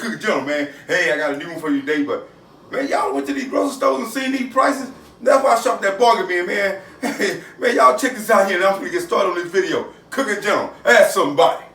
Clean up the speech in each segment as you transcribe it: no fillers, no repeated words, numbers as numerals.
Cooking General, man. Hey, I got a new one for you today, but man, y'all went to these grocery stores and seen these prices. That's why I shop that bargain bin, man. Hey, man, y'all check this out here, and I'm gonna get started on this video. Cooking General, ask somebody.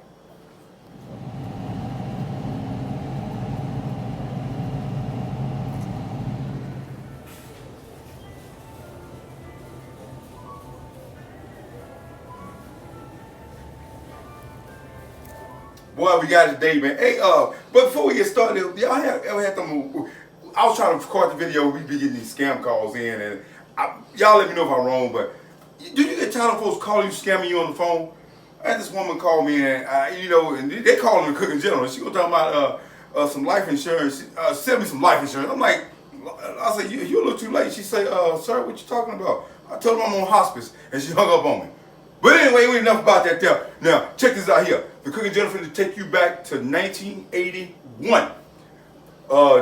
Boy, we got it today, man. Hey, but before we get started, y'all ever had them? I was trying to record the video. We be getting these scam calls in, and y'all let me know if I'm wrong. But do you get tired of folks calling you, scamming you on the phone? I had this woman call me, and and they call me Cooking General. She was talking about some life insurance. Send me some life insurance. I'm like, I said, you're a little too late. She said, sir, what you talking about? I told her I'm on hospice, and she hung up on me. But anyway, we enough about that there. Now, check this out here. The Cooking General to take you back to 1981,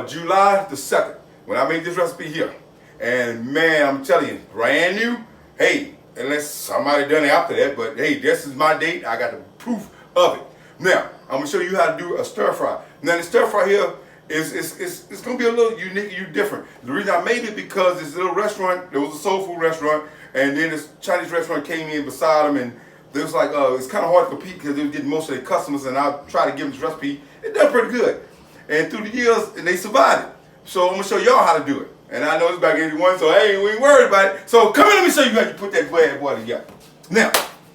July the 2nd, when I made this recipe here. And man, I'm telling you, brand new. Hey, unless somebody done it after that, but hey, this is my date. I got the proof of it. Now, I'm gonna show you how to do a stir fry. Now, the stir fry here it's gonna be a little unique, different. The reason I made it because this little restaurant, it was a soul food restaurant, and then this Chinese restaurant came in beside them, and it was like, it's kind of hard to compete because they were getting most of their customers, and I tried to give them this recipe. It done pretty good. And through the years, and they survived it. So I'm gonna show y'all how to do it. And I know it's back in 81, so hey, we ain't worried about it. So come here, let me show you how you put that bad boy together. Now,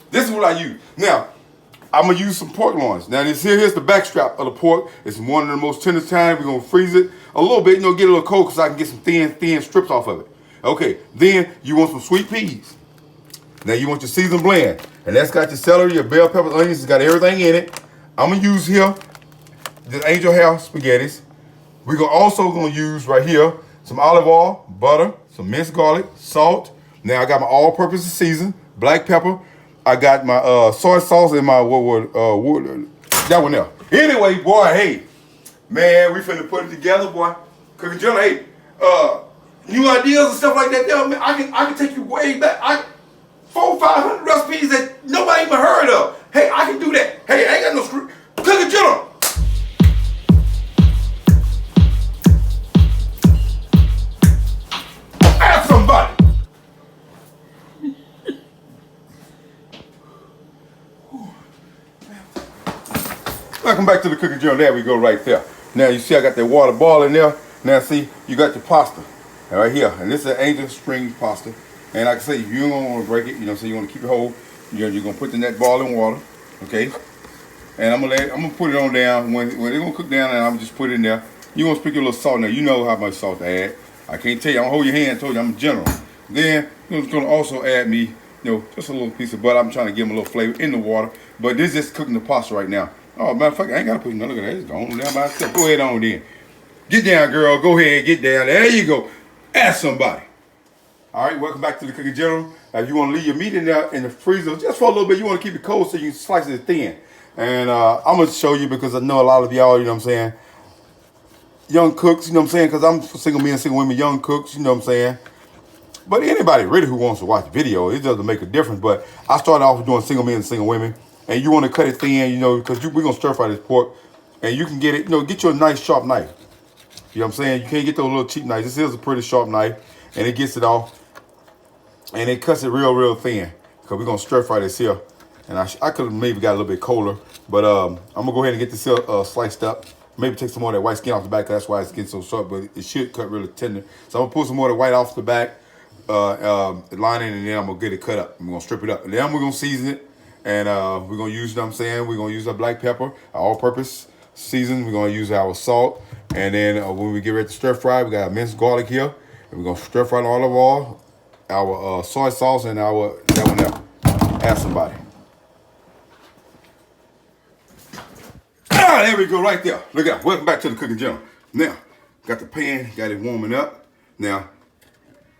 this is what I use. Now, I'm gonna use some pork loins. Now here's the back strap of the pork. It's one of the most tender times. We're gonna freeze it a little bit, get a little cold because I can get some thin strips off of it. Okay, then you want some sweet peas. Now you want your seasoned blend. And that's got your celery, your bell peppers, onions, it's got everything in it. I'm gonna use here the Angel Hair spaghettis. We're also gonna use right here some olive oil, butter, some minced garlic, salt. Now I got my all-purpose season, black pepper. I got my soy sauce and my that one there. Anyway, boy, hey, man, we finna put it together, boy. Cooking General, hey, new ideas and stuff like that. There, man, I can take you way back. 400-500 recipes that nobody even heard of. Hey, I can do that. Hey, I ain't got no screw. Cooking General. Ask somebody. Welcome back to the Cooking General. There we go right there. Now you see I got that water boiling there. Now see, you got your pasta right here. And this is an Angel string pasta. And like I say, you don't want to break it, so you want to keep it whole. You're gonna put in that boiling water, okay? And I'm gonna put it on down. When they're gonna cook down, and I'm just put it in there. You want to sprinkle a little salt. Now you know how much salt to add. I can't tell you. I'm gonna hold your hand. I told you I'm a general. Then you're gonna also add me, just a little piece of butter. I'm trying to give them a little flavor in the water. But this is just cooking the pasta right now. Oh, matter of fact, I ain't gotta put no. Look at that. It's going down by itself. Go ahead on then. Get down, girl. Go ahead. Get down. There you go. Ask somebody. All right, welcome back to the Cooking General. If you want to leave your meat in there in the freezer just for a little bit, you want to keep it cold so you can slice it thin. And I'm going to show you because I know a lot of y'all, young cooks, because I'm for single men, single women, young cooks, But anybody really who wants to watch the video, it doesn't make a difference. But I started off doing single men and single women. And you want to cut it thin, because we're going to stir fry this pork. And you can get it, get you a nice sharp knife. You know what I'm saying? You can't get those little cheap knives. This is a pretty sharp knife. And it gets it off. And it cuts it real thin. Because we're going to stir fry this here. And I could have maybe got a little bit colder. But I'm going to go ahead and get this here sliced up. Maybe take some more of that white skin off the back. That's why it's getting so sharp. But it should cut really tender. So I'm going to pull some more of the white off the back. Lining. And then I'm going to get it cut up. I'm going to strip it up. And then we're going to season it. And we're going to use, we're going to use our black pepper. Our all-purpose season. We're going to use our salt. And then when we get ready to stir fry, we got our minced garlic here. And we're going to stir fry the olive oil, our soy sauce, and that one there. Ask somebody. Ah, there we go right there. Look out. Welcome back to the Cooking General. Now, got the pan, got it warming up. Now,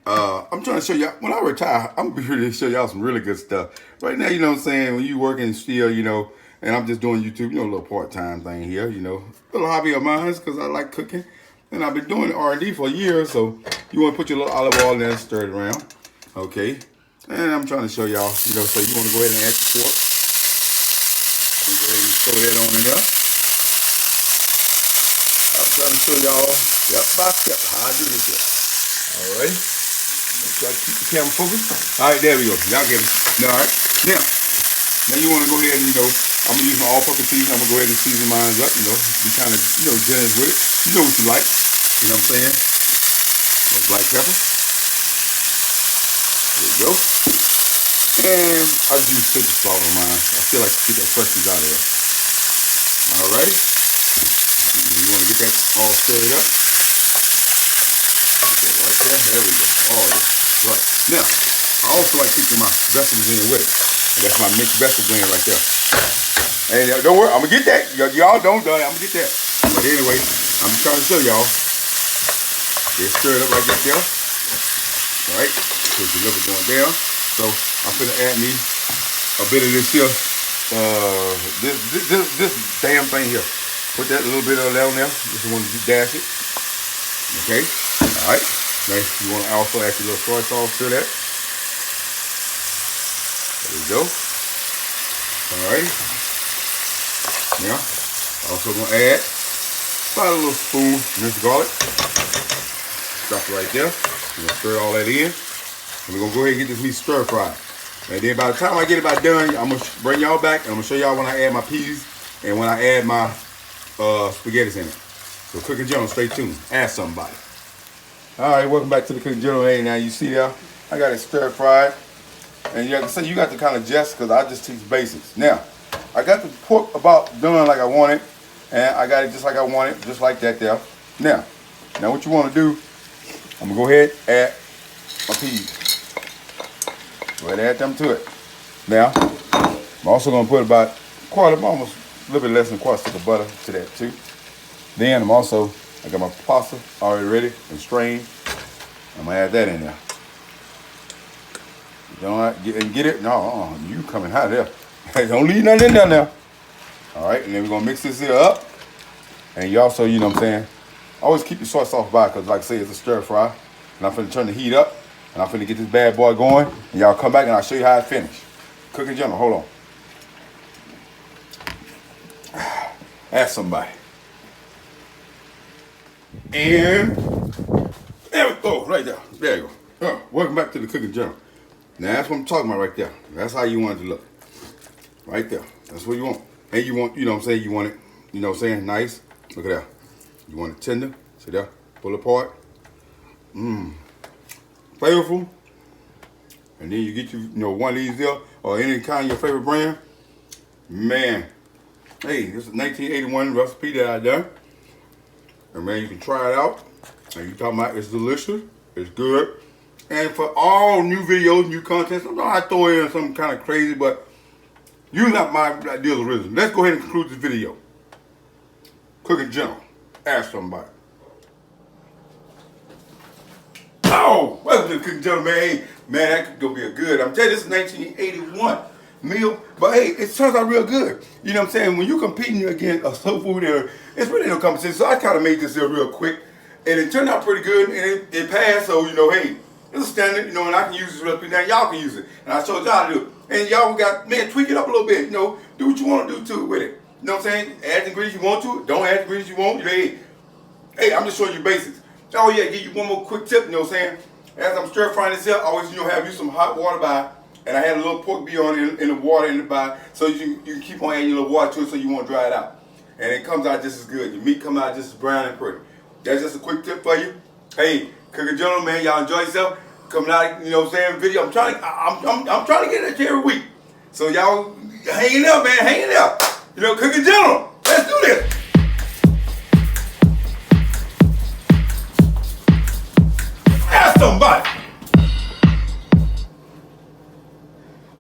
I'm trying to show y'all, when I retire, I'm going to be here to show y'all some really good stuff. Right now, when you working still, and I'm just doing YouTube, a little part-time thing here, little hobby of mine because I like cooking. And I've been doing R&D for years, so you want to put your little olive oil in there and stir it around. Okay. And I'm trying to show y'all, so you want to go ahead and add the pork. And go ahead and throw that on in there. trying to show y'all step by step how I do this here. Alright. Try to keep the camera focused. Alright, there we go. Y'all get it. Alright. Now you want to go ahead and, I'm going to use my all-purpose season. I'm going to go ahead and season mine up, be kind of, generous with it. You know what you like. You know what I'm saying? Black pepper. There you go. And I just use citrus salt on mine. I feel like to get that freshness out of there. Alrighty. You want to get that all stirred up. Get that right there. There we go. Oh, yeah. Right. Now, I also like keeping my vegetables in with it. That's my mixed vegetable blend right there. And don't worry, I'm going to get that. Y'all don't die. I'm going to get that. But anyway, I'm just trying to show y'all. Get stirred up like that there. Alright. Put the liver going down. So I'm going to add me a bit of this here. This damn thing here. Put that little bit of that on there. Just want to dash it. Okay. Alright. Now you want to also add your little soy sauce to that. There we go. Alright. Now, also going to add about a little spoon of minced garlic. Drop it right there. We're going to stir all that in. And we're going to go ahead and get this meat stir fried. And then by the time I get it about done, I'm going to bring y'all back and I'm going to show y'all when I add my peas and when I add my spaghettis in it. So Cooking General, stay tuned. Ask somebody. Alright, welcome back to the Cooking General. Hey, now you see there, I got it stir fried. And you have to say you got to kind of adjust because I just teach basics. Now, I got the pork about done like I want it. And I got it just like I want it, just like that there. Now what you want to do, I'm going to go ahead and add my peas. Go ahead and add them to it. Now, I'm also going to put about almost a little bit less than a quarter stick of butter to that too. Then I got my pasta already ready and strained. I'm going to add that in there. Don't get it? No, you coming out of there. Hey, don't leave nothing in there now. Alright, and then we're going to mix this here up. And you also, you know what I'm saying, always keep your soy sauce by because like I say, it's a stir fry. And I'm finna turn the heat up. And I'm finna get this bad boy going. And y'all come back and I'll show you how it finished. Cooking General, hold on. Ask somebody. And there we go, right there. There you go. Welcome back to the Cooking General. Now that's what I'm talking about right there. That's how you want it to look. Right there. That's what you want. And you want, you know what I'm saying, you want it, you know what I'm saying, nice. Look at that. You want it tender. See there? Pull apart. Flavorful. And then you get one of these there or any kind of your favorite brand. Man. Hey, this is a 1981 recipe that I done. And man, you can try it out. And you talking about it's delicious. It's good. And for all new videos, new content, sometimes I throw in something kind of crazy, but you not my ideas original. Let's go ahead and conclude this video. Cooking General. Ask somebody. Oh, welcome to the Cooking General, man. Hey, man, that could go be a good. I'm telling you, this is 1981 meal, but hey, it turns out real good. You know what I'm saying? When you're competing against a soul food, it's really no competition. So I kind of made this here real quick, and it turned out pretty good, and it passed. So hey. It's a standard, and I can use this recipe now. Y'all can use it. And I showed y'all how to do it. And y'all got, man, tweak it up a little bit. Do what you want to do to it with it. You know what I'm saying? Add the ingredients you want to it. Don't add the ingredients you want. Hey, I'm just showing you basics. Oh, yeah, give you one more quick tip, you know what I'm saying? As I'm stir frying this up, I always, have you some hot water by. And I had a little pork bouillon in the water in the by. So you can keep on adding your little water to it so you won't dry it out. And it comes out just as good. Your meat comes out just as brown and pretty. That's just a quick tip for you. Hey, Cooking General, man, y'all enjoy yourself. Coming out, you know what I'm saying, video. I'm trying to get it every week. So y'all hang in there, man, hang in there. Cooking General. Let's do this.